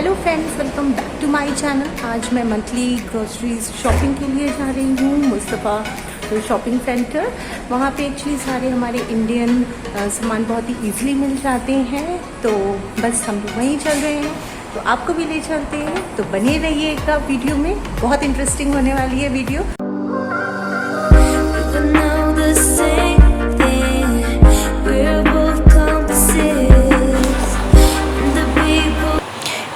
Hello friends, welcome back to my channel. आज मैं monthly groceries shopping के लिए जा रही हूँ मुस्तफ़ा शॉपिंग सेंटर। वहाँ पे एक्चुअली सारे हमारे इंडियन सामान बहुत ही इजीली मिल जाते हैं, तो बस हम लोग वहीं चल रहे हैं, तो आपको भी ले चलते हैं। तो बने रहिएगा वीडियो में, बहुत इंटरेस्टिंग होने वाली है वीडियो।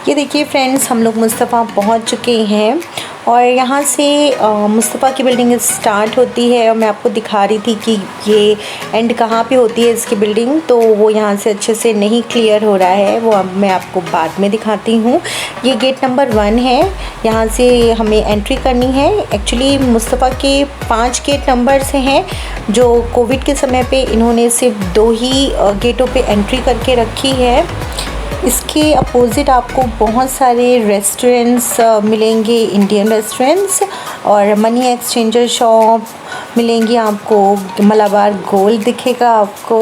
ये देखिए फ्रेंड्स, हम लोग मुस्तफ़ा पहुंच चुके हैं और यहाँ से मुस्तफ़ा की बिल्डिंग स्टार्ट होती है और मैं आपको दिखा रही थी कि ये एंड कहाँ पे होती है इसकी बिल्डिंग, तो वो यहाँ से अच्छे से नहीं क्लियर हो रहा है, वो अब मैं आपको बाद में दिखाती हूँ। ये गेट नंबर 1 है, यहाँ से हमें एंट्री करनी है। एक्चुअली मुस्तफ़ा के 5 गेट नंबर से हैं, जो कोविड के समय पर इन्होंने सिर्फ 2 ही गेटों पर एंट्री करके रखी है। इसके अपोज़िट आपको बहुत सारे रेस्टोरेंट्स मिलेंगे, इंडियन रेस्टोरेंट्स, और मनी एक्सचेंजर शॉप मिलेंगी आपको, मलाबार गोल्ड दिखेगा आपको,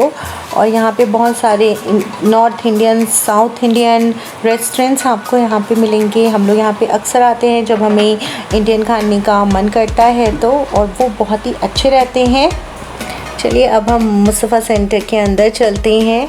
और यहाँ पे बहुत सारे north Indian, south Indian restaurants आपको यहाँ पे मिलेंगे। हम लोग यहाँ पे अक्सर आते हैं जब हमें इंडियन खाने का मन करता है तो, और वो बहुत ही अच्छे रहते हैं। चलिए अब हम मुस्तफ़ा सेंटर के अंदर चलते हैं,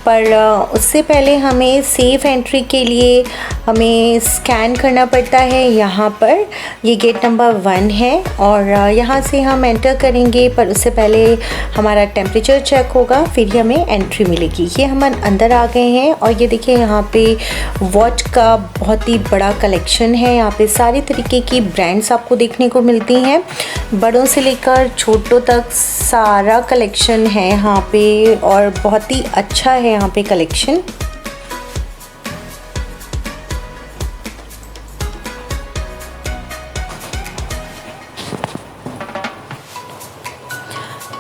पर उससे पहले हमें सेफ़ एंट्री के लिए हमें स्कैन करना पड़ता है। यहाँ पर ये गेट नंबर 1 है और यहाँ से हम एंटर करेंगे, पर उससे पहले हमारा टेम्परेचर चेक होगा, फिर ही हमें एंट्री मिलेगी। ये हम अंदर आ गए हैं और ये देखिए यहाँ पे वॉच का बहुत ही बड़ा कलेक्शन है। यहाँ पे सारी तरीके की ब्रांड्स आपको देखने को मिलती हैं, बड़ों से लेकर छोटों तक सारा कलेक्शन है यहाँ पे, और बहुत ही अच्छा है यहाँ पे कलेक्शन।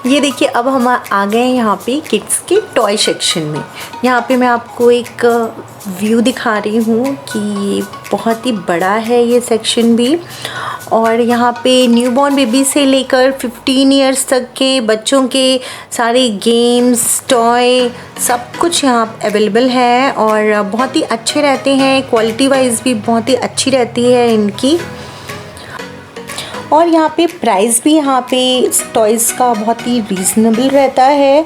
ये देखिए अब हम आ गए हैं यहाँ पे किड्स के टॉय सेक्शन में। यहाँ पे मैं आपको एक व्यू दिखा रही हूँ कि बहुत ही बड़ा है ये सेक्शन भी, और यहाँ पे न्यूबॉर्न बेबी से लेकर 15 इयर्स तक के बच्चों के सारे गेम्स, टॉय, सब कुछ यहाँ अवेलेबल है और बहुत ही अच्छे रहते हैं। क्वालिटी वाइज भी बहुत ही अच्छी रहती है इनकी, और यहाँ पे प्राइस भी यहाँ पे टॉयज़ का बहुत ही रीज़नेबल रहता है,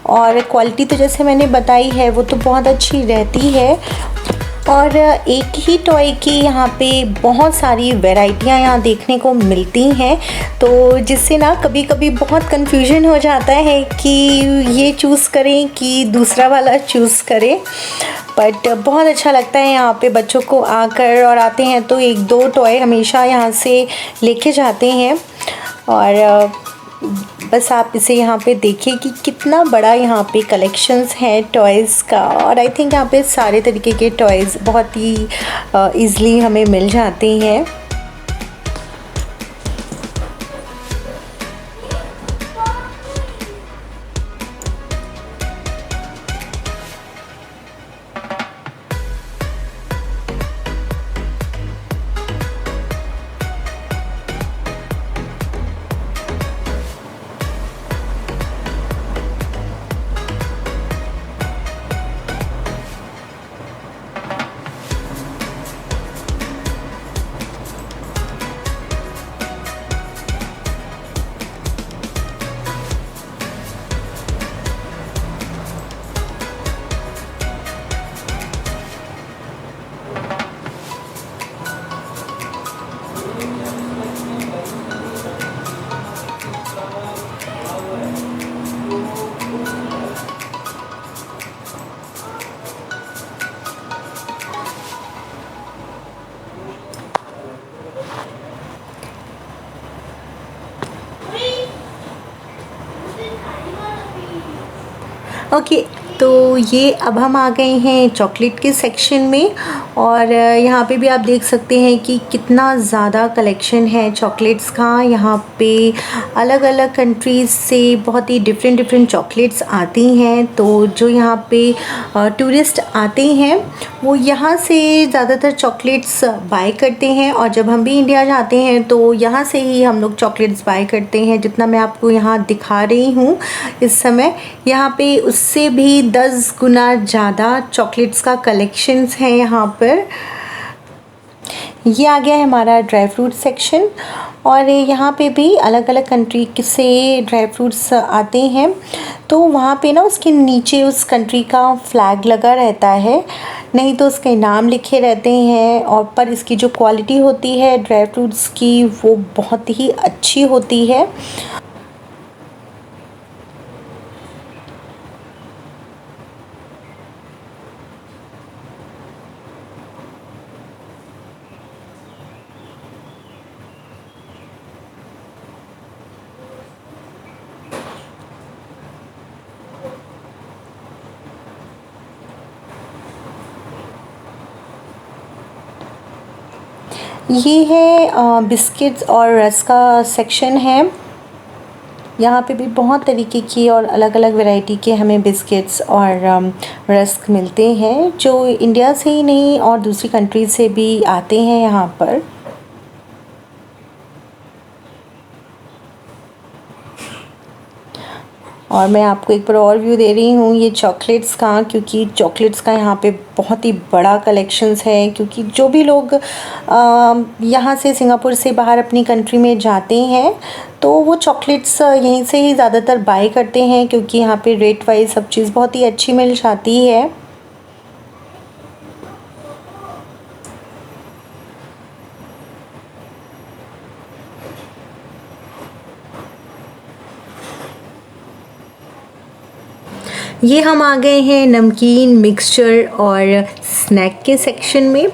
और क्वालिटी तो जैसे मैंने बताई है वो तो बहुत अच्छी रहती है। और एक ही टॉय की यहाँ पे बहुत सारी वैरायटियाँ यहाँ देखने को मिलती हैं, तो जिससे ना कभी कभी बहुत कन्फ्यूजन हो जाता है कि ये चूज़ करें कि दूसरा वाला चूज़ करें। बट बहुत अच्छा लगता है यहाँ पे बच्चों को आकर, और आते हैं तो 1-2 टॉय हमेशा यहाँ से लेके जाते हैं। और बस आप इसे यहाँ पे देखिए कि कितना बड़ा यहाँ पे कलेक्शंस है टॉयज़ का, और आई थिंक यहाँ पे सारे तरीके के टॉयज़ बहुत ही ईज़िली हमें मिल जाते हैं। ओके, तो ये अब हम आ गए हैं चॉकलेट के सेक्शन में, और यहाँ पे भी आप देख सकते हैं कि कितना ज़्यादा कलेक्शन है चॉकलेट्स का। यहाँ पे अलग अलग कंट्रीज़ से बहुत ही डिफरेंट चॉकलेट्स आती हैं, तो जो यहाँ पे टूरिस्ट आते हैं वो यहाँ से ज़्यादातर चॉकलेट्स बाय करते हैं, और जब हम भी इंडिया जाते हैं तो यहाँ से ही हम लोग चॉकलेट्स बाय करते हैं। जितना मैं आपको यहाँ दिखा रही हूँ इस समय, यहाँ पे उससे भी 10 गुना ज़्यादा चॉकलेट्स का कलेक्शंस है यहाँ पर। ये आ गया है हमारा ड्राई फ्रूट सेक्शन और यहाँ पे भी अलग अलग कंट्री से ड्राई फ्रूट्स आते हैं। तो वहाँ पे ना उसके नीचे उस कंट्री का फ्लैग लगा रहता है, नहीं तो उसके नाम लिखे रहते हैं। और पर इसकी जो क्वालिटी होती है ड्राई फ्रूट्स की वो बहुत ही अच्छी होती है। ये है बिस्किट्स और रस्क का सेक्शन है। यहाँ पे भी बहुत तरीके की और अलग अलग वैरायटी के हमें बिस्किट्स और रस्क मिलते हैं, जो इंडिया से ही नहीं और दूसरी कंट्री से भी आते हैं यहाँ पर। और मैं आपको एक बार और व्यू दे रही हूँ ये चॉकलेट्स का, क्योंकि चॉकलेट्स का यहाँ पे बहुत ही बड़ा कलेक्शंस है। क्योंकि जो भी लोग यहाँ से सिंगापुर से बाहर अपनी कंट्री में जाते हैं तो वो चॉकलेट्स यहीं से ही ज़्यादातर बाय करते हैं, क्योंकि यहाँ पे रेट वाइज सब चीज़ बहुत ही अच्छी मिल जाती है। ये हम आ गए हैं नमकीन, मिक्सचर और स्नैक के सेक्शन में।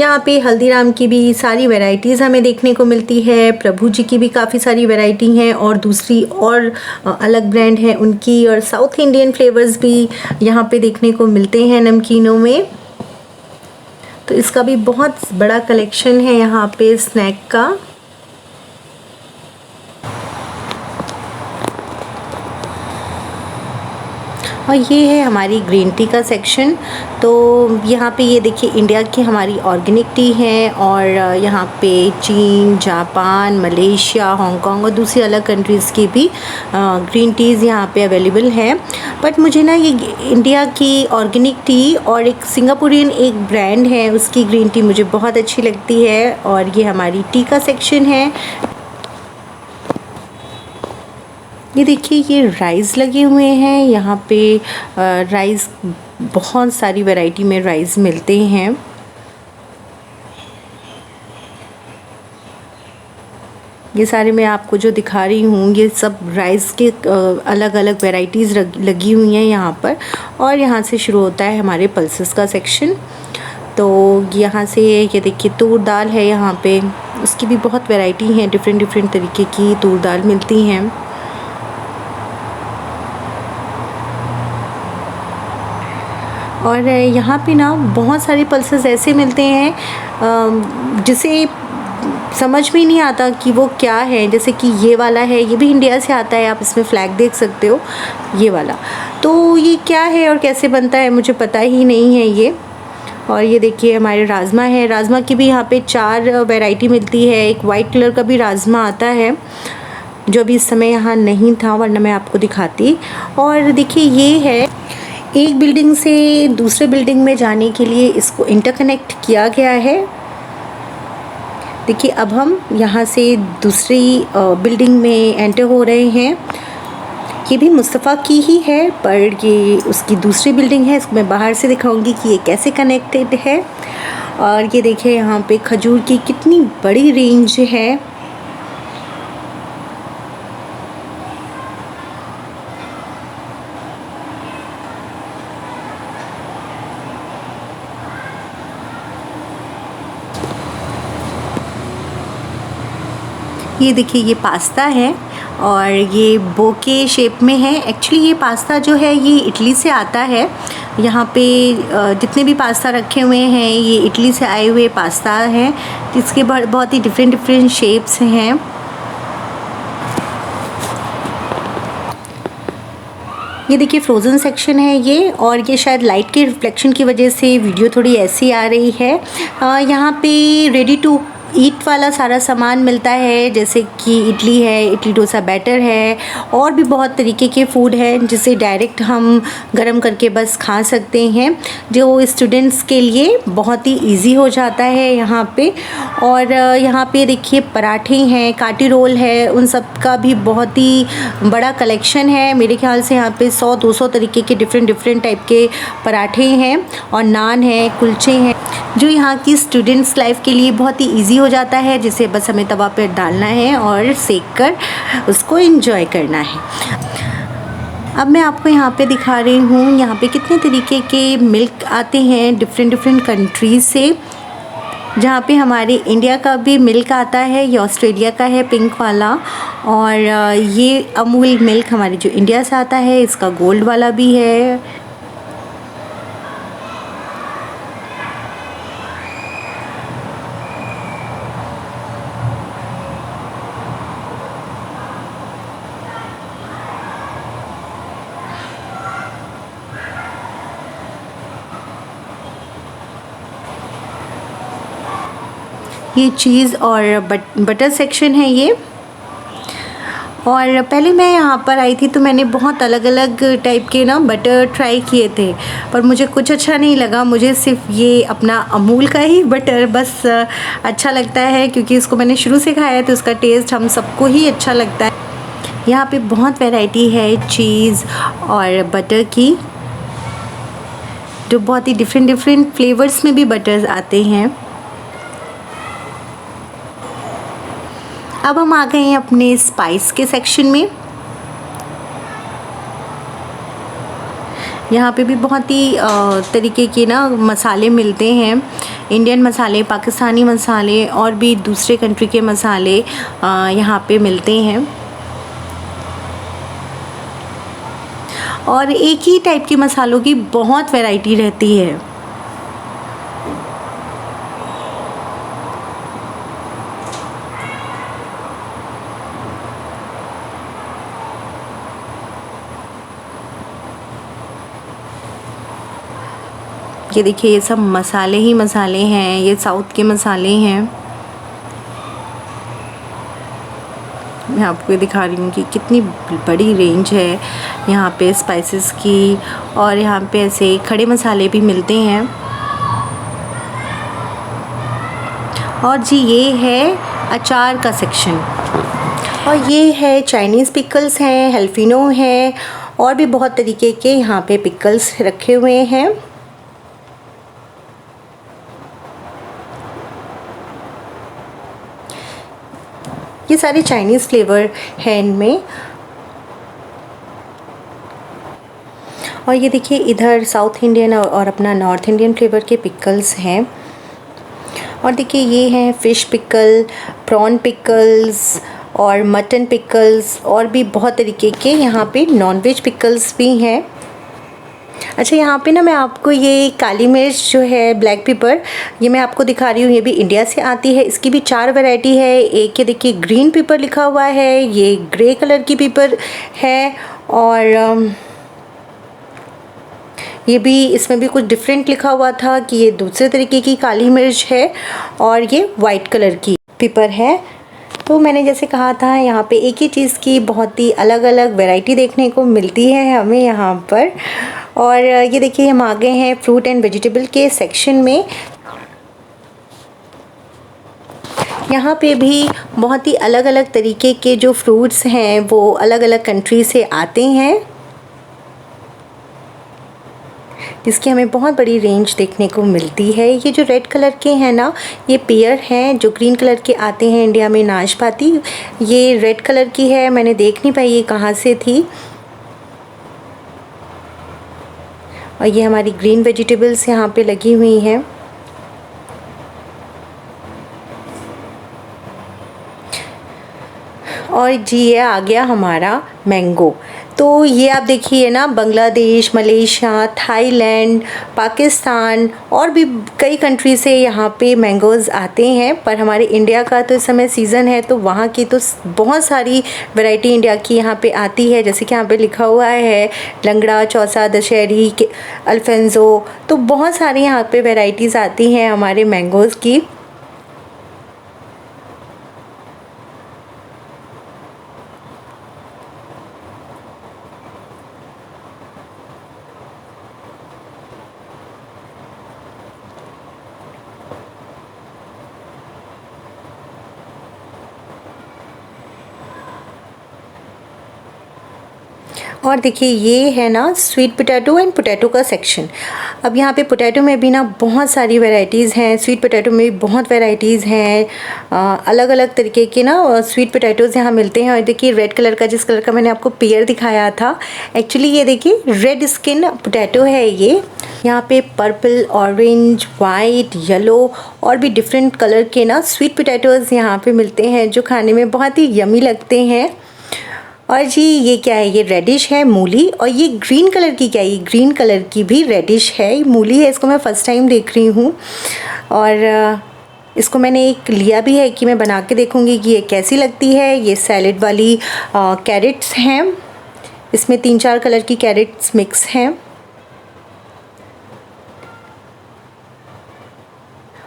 यहाँ पे हल्दीराम की भी सारी वैरायटीज़ हमें देखने को मिलती है, प्रभु जी की भी काफ़ी सारी वैरायटी हैं और दूसरी और अलग ब्रांड है उनकी, और साउथ इंडियन फ्लेवर्स भी यहाँ पे देखने को मिलते हैं नमकीनों में। तो इसका भी बहुत बड़ा कलेक्शन है यहाँ पे स्नैक का। और ये है हमारी ग्रीन टी का सेक्शन। तो यहाँ पे ये देखिए इंडिया की हमारी ऑर्गेनिक टी है, और यहाँ पे चीन, जापान, मलेशिया, हांगकांग और दूसरी अलग कंट्रीज़ की भी ग्रीन टीज़ यहाँ पे अवेलेबल है। बट मुझे ना ये इंडिया की ऑर्गेनिक टी और एक सिंगापुरियन एक ब्रांड है उसकी ग्रीन टी मुझे बहुत अच्छी लगती है। और ये हमारी टी का सेक्शन है। ये देखिए ये राइस लगे हुए हैं यहाँ पे। राइस बहुत सारी वैरायटी में राइस मिलते हैं। ये सारे मैं आपको जो दिखा रही हूँ ये सब राइस के अलग अलग वैरायटीज़ लगी हुई हैं यहाँ पर। और यहाँ से शुरू होता है हमारे पल्सेस का सेक्शन। तो यहाँ से ये देखिए तूर दाल है यहाँ पे, उसकी भी बहुत वैरायटी हैं, डिफरेंट तरीके की तूर दाल मिलती हैं। और यहाँ पे ना बहुत सारे पल्सेस ऐसे मिलते हैं जिसे समझ में नहीं आता कि वो क्या है। जैसे कि ये वाला है, ये भी इंडिया से आता है, आप इसमें फ्लैग देख सकते हो ये वाला। तो ये क्या है और कैसे बनता है मुझे पता ही नहीं है ये। और ये देखिए हमारे राजमा है, राजमा की भी यहाँ पे 4 वैरायटी मिलती है। एक वाइट कलर का भी राजमा आता है जो अभी इस समय यहाँ नहीं था, वरना मैं आपको दिखाती। और देखिए ये है, एक बिल्डिंग से दूसरे बिल्डिंग में जाने के लिए इसको इंटरकनेक्ट किया गया है। देखिए अब हम यहाँ से दूसरी बिल्डिंग में एंटर हो रहे हैं। ये भी मुस्तफ़ा की ही है, पर ये उसकी दूसरी बिल्डिंग है। इसको मैं बाहर से दिखाऊंगी कि ये कैसे कनेक्टेड है। और ये देखिए यहाँ पे खजूर की कितनी बड़ी रेंज है। ये देखिए ये पास्ता है और ये बोके शेप में है। एक्चुअली ये पास्ता जो है ये इटली से आता है। यहाँ पे जितने भी पास्ता रखे हुए हैं ये इटली से आए हुए पास्ता हैं, जिसके बहुत ही डिफरेंट शेप्स हैं। ये देखिए फ्रोज़न सेक्शन है ये, और ये शायद लाइट के रिफ्लेक्शन की वजह से वीडियो थोड़ी ऐसी आ रही है। यहाँ पे रेडी टू ईट वाला सारा सामान मिलता है, जैसे कि इडली है, इडली डोसा बैटर है, और भी बहुत तरीके के फ़ूड हैं जिसे डायरेक्ट हम गरम करके बस खा सकते हैं, जो स्टूडेंट्स के लिए बहुत ही इजी हो जाता है यहाँ पे। और यहाँ पे देखिए पराठे हैं, काटी रोल है, उन सब का भी बहुत ही बड़ा कलेक्शन है। मेरे ख्याल से यहाँ पे 100-200 तरीके के डिफरेंट टाइप के पराठे हैं, और नान है, कुलचे हैं, जो यहाँ की स्टूडेंट्स लाइफ के लिए बहुत ही इजी हो जाता है, जिसे बस हमें तवा पे डालना है और सेक कर उसको एंजॉय करना है। अब मैं आपको यहाँ पे दिखा रही हूँ यहाँ पे कितने तरीके के मिल्क आते हैं डिफरेंट कंट्रीज़ से, जहाँ पे हमारे इंडिया का भी मिल्क आता है, ये ऑस्ट्रेलिया का है पिंक वाला, और ये अमूल मिल्क हमारे जो इंडिया से आता है, इसका गोल्ड वाला भी है। ये चीज़ और बटर सेक्शन है ये। और पहले मैं यहाँ पर आई थी तो मैंने बहुत अलग अलग टाइप के ना बटर ट्राई किए थे, पर मुझे कुछ अच्छा नहीं लगा। मुझे सिर्फ ये अपना अमूल का ही बटर बस अच्छा लगता है, क्योंकि इसको मैंने शुरू से खाया है तो उसका टेस्ट हम सबको ही अच्छा लगता है। यहाँ पे बहुत वैरायटी है चीज़ और बटर की, जो बहुत ही डिफरेंट फ्लेवर्स में भी बटर्स आते हैं। अब हम आ गए हैं अपने स्पाइस के सेक्शन में। यहाँ पे भी बहुत ही तरीके के ना मसाले मिलते हैं, इंडियन मसाले, पाकिस्तानी मसाले और भी दूसरे कंट्री के मसाले यहाँ पे मिलते हैं। और एक ही टाइप के मसालों की बहुत वैरायटी रहती है। ये देखिए ये सब मसाले ही मसाले हैं, ये साउथ के मसाले हैं। मैं आपको दिखा रही हूँ कि कितनी बड़ी रेंज है यहाँ पे स्पाइसेस की, और यहाँ पे ऐसे खड़े मसाले भी मिलते हैं। और जी ये है अचार का सेक्शन, और ये है चाइनीज़ पिकल्स हैं, हेल्फिनो हैं, और भी बहुत तरीके के यहाँ पे पिकल्स रखे हुए हैं। ये सारे चाइनीज़ फ्लेवर हैं इनमें। और ये देखिए इधर साउथ इंडियन और अपना नॉर्थ इंडियन फ्लेवर के पिकल्स हैं। और देखिए ये हैं फ़िश पिकल, प्रॉन पिकल्स और मटन पिकल्स, और भी बहुत तरीके के यहाँ पे नॉनवेज पिकल्स भी हैं। अच्छा, यहाँ पे ना मैं आपको ये काली मिर्च जो है, ब्लैक पेपर, ये मैं आपको दिखा रही हूँ। ये भी इंडिया से आती है। इसकी भी 4 वैरायटी है। एक ये देखिए ग्रीन पेपर लिखा हुआ है, ये ग्रे कलर की पेपर है, और ये भी, इसमें भी कुछ डिफरेंट लिखा हुआ था कि ये दूसरे तरीके की काली मिर्च है, और ये वाइट कलर की पेपर है। तो मैंने जैसे कहा था, यहाँ पे एक ही चीज़ की बहुत ही अलग अलग वैरायटी देखने को मिलती है हमें यहाँ पर। और ये देखिए हम आ गए हैं फ्रूट एंड वेजिटेबल के सेक्शन में। यहाँ पे भी बहुत ही अलग अलग तरीके के जो फ्रूट्स हैं वो अलग अलग कंट्री से आते हैं, जिसकी हमें बहुत बड़ी रेंज देखने को मिलती है। ये जो रेड कलर के हैं ना, ये पेयर हैं। जो ग्रीन कलर के आते हैं इंडिया में नाशपाती, ये रेड कलर की है। मैंने देख नहीं पाई ये कहाँ से थी। और ये हमारी ग्रीन वेजिटेबल्स यहाँ पे लगी हुई हैं। और जी ये आ गया हमारा मैंगो। तो ये आप देखिए ना, बांग्लादेश, मलेशिया, थाईलैंड, पाकिस्तान और भी कई कंट्री से यहाँ पे मैंगोज़ आते हैं। पर हमारे इंडिया का तो इस समय सीज़न है, तो वहाँ की तो बहुत सारी वैरायटी इंडिया की यहाँ पे आती है। जैसे कि यहाँ पे लिखा हुआ है लंगड़ा, चौसा, दशहरी, अल्फेंजो, तो बहुत सारी यहाँ पे वैराइटीज़ आती हैं हमारे मैंगोज़ की। और देखिए ये है ना स्वीट पोटैटो एंड पोटैटो का सेक्शन। अब यहाँ पे पोटैटो में भी ना बहुत सारी वैरायटीज़ हैं, स्वीट पोटैटो में भी बहुत वैरायटीज़ हैं। अलग अलग तरीके के ना स्वीट पोटैटोज़ यहाँ मिलते हैं। और देखिए रेड कलर का, जिस कलर का मैंने आपको पेयर दिखाया था, एक्चुअली ये देखिए रेड स्किन पोटैटो है ये। यहाँ पे पर्पल, ऑरेंज, वाइट, येलो और भी डिफरेंट कलर के ना स्वीट पोटैटोज़ यहाँ पे मिलते हैं जो खाने में बहुत ही यमी लगते हैं। और जी ये क्या है, ये रेडिश है मूली। और ये ग्रीन कलर की क्या है, ये ग्रीन कलर की भी रेडिश है, ये मूली है। इसको मैं फ़र्स्ट टाइम देख रही हूँ और इसको मैंने एक लिया भी है कि मैं बना के देखूँगी कि ये कैसी लगती है। ये सैलेड वाली कैरेट्स हैं, इसमें 3-4 कलर की कैरेट्स मिक्स हैं।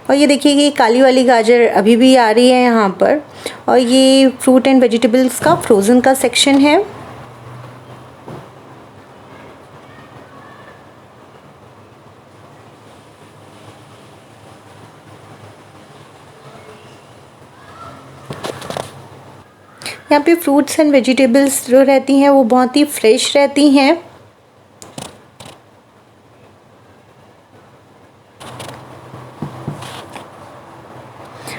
और ये देखिए ये काली वाली गाजर अभी भी आ रही है यहाँ पर। और ये फ्रूट एंड वेजिटेबल्स का फ्रोज़न का सेक्शन है। यहाँ पे फ्रूट्स एंड वेजिटेबल्स जो रहती हैं वो बहुत ही फ्रेश रहती हैं।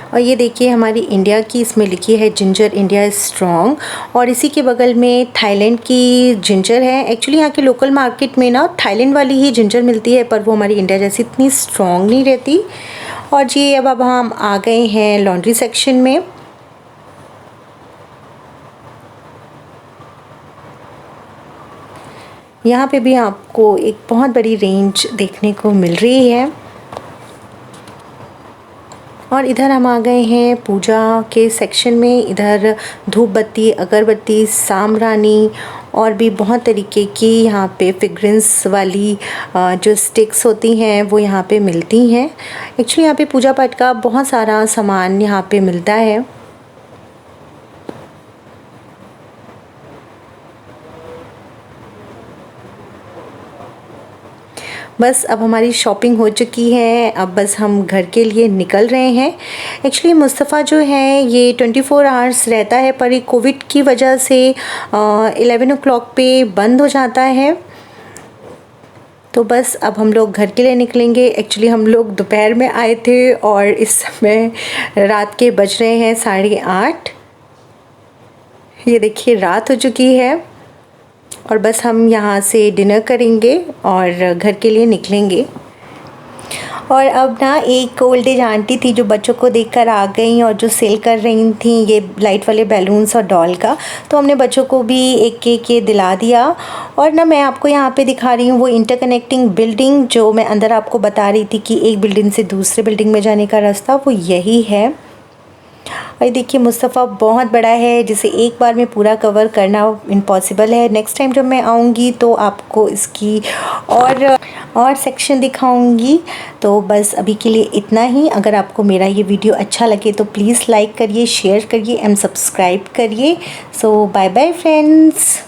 और ये देखिए हमारी इंडिया की इसमें लिखी है जिंजर इंडिया इज़ स्ट्रॉन्ग। और इसी के बगल में थाईलैंड की जिंजर है। एक्चुअली यहाँ के लोकल मार्केट में ना थाईलैंड वाली ही जिंजर मिलती है, पर वो हमारी इंडिया जैसी इतनी स्ट्रॉन्ग नहीं रहती। और जी अब हम आ गए हैं लॉन्ड्री सेक्शन में। यहाँ पे भी आपको एक बहुत बड़ी रेंज देखने को मिल रही है। और इधर हम आ गए हैं पूजा के सेक्शन में। इधर धूप बत्ती, अगरबत्ती, साम्रानी और भी बहुत तरीके की यहाँ पे फ्रेग्रेंस वाली जो स्टिक्स होती हैं वो यहाँ पे मिलती हैं। एक्चुअली यहाँ पे पूजा पाठ का बहुत सारा सामान यहाँ पे मिलता है। बस अब हमारी शॉपिंग हो चुकी है, अब बस हम घर के लिए निकल रहे हैं। एक्चुअली मुस्तफ़ा जो है ये 24 आवर्स रहता है, पर ये कोविड की वजह से 11 o'clock पे बंद हो जाता है। तो बस अब हम लोग घर के लिए निकलेंगे। एक्चुअली हम लोग दोपहर में आए थे और इस समय रात के बज रहे हैं 8:30। ये देखिए रात हो चुकी है और बस हम यहाँ से डिनर करेंगे और घर के लिए निकलेंगे। और अब ना एक ओल्ड एज आंटी थी जो बच्चों को देखकर आ गई और जो सेल कर रही थी ये लाइट वाले बैलून्स और डॉल का, तो हमने बच्चों को भी एक एक ये दिला दिया। और ना मैं आपको यहाँ पे दिखा रही हूँ वो इंटरकनेक्टिंग बिल्डिंग जो मैं अंदर आपको बता रही थी कि एक बिल्डिंग से दूसरे बिल्डिंग में जाने का रास्ता वो यही है। और देखिए मुस्तफ़ा बहुत बड़ा है जिसे एक बार में पूरा कवर करना इम्पॉसिबल है। नेक्स्ट टाइम जब मैं आऊँगी तो आपको इसकी और सेक्शन दिखाऊंगी। तो बस अभी के लिए इतना ही। अगर आपको मेरा ये वीडियो अच्छा लगे तो प्लीज़ लाइक करिए, शेयर करिए एंड सब्सक्राइब करिए। सो बाय बाय फ्रेंड्स।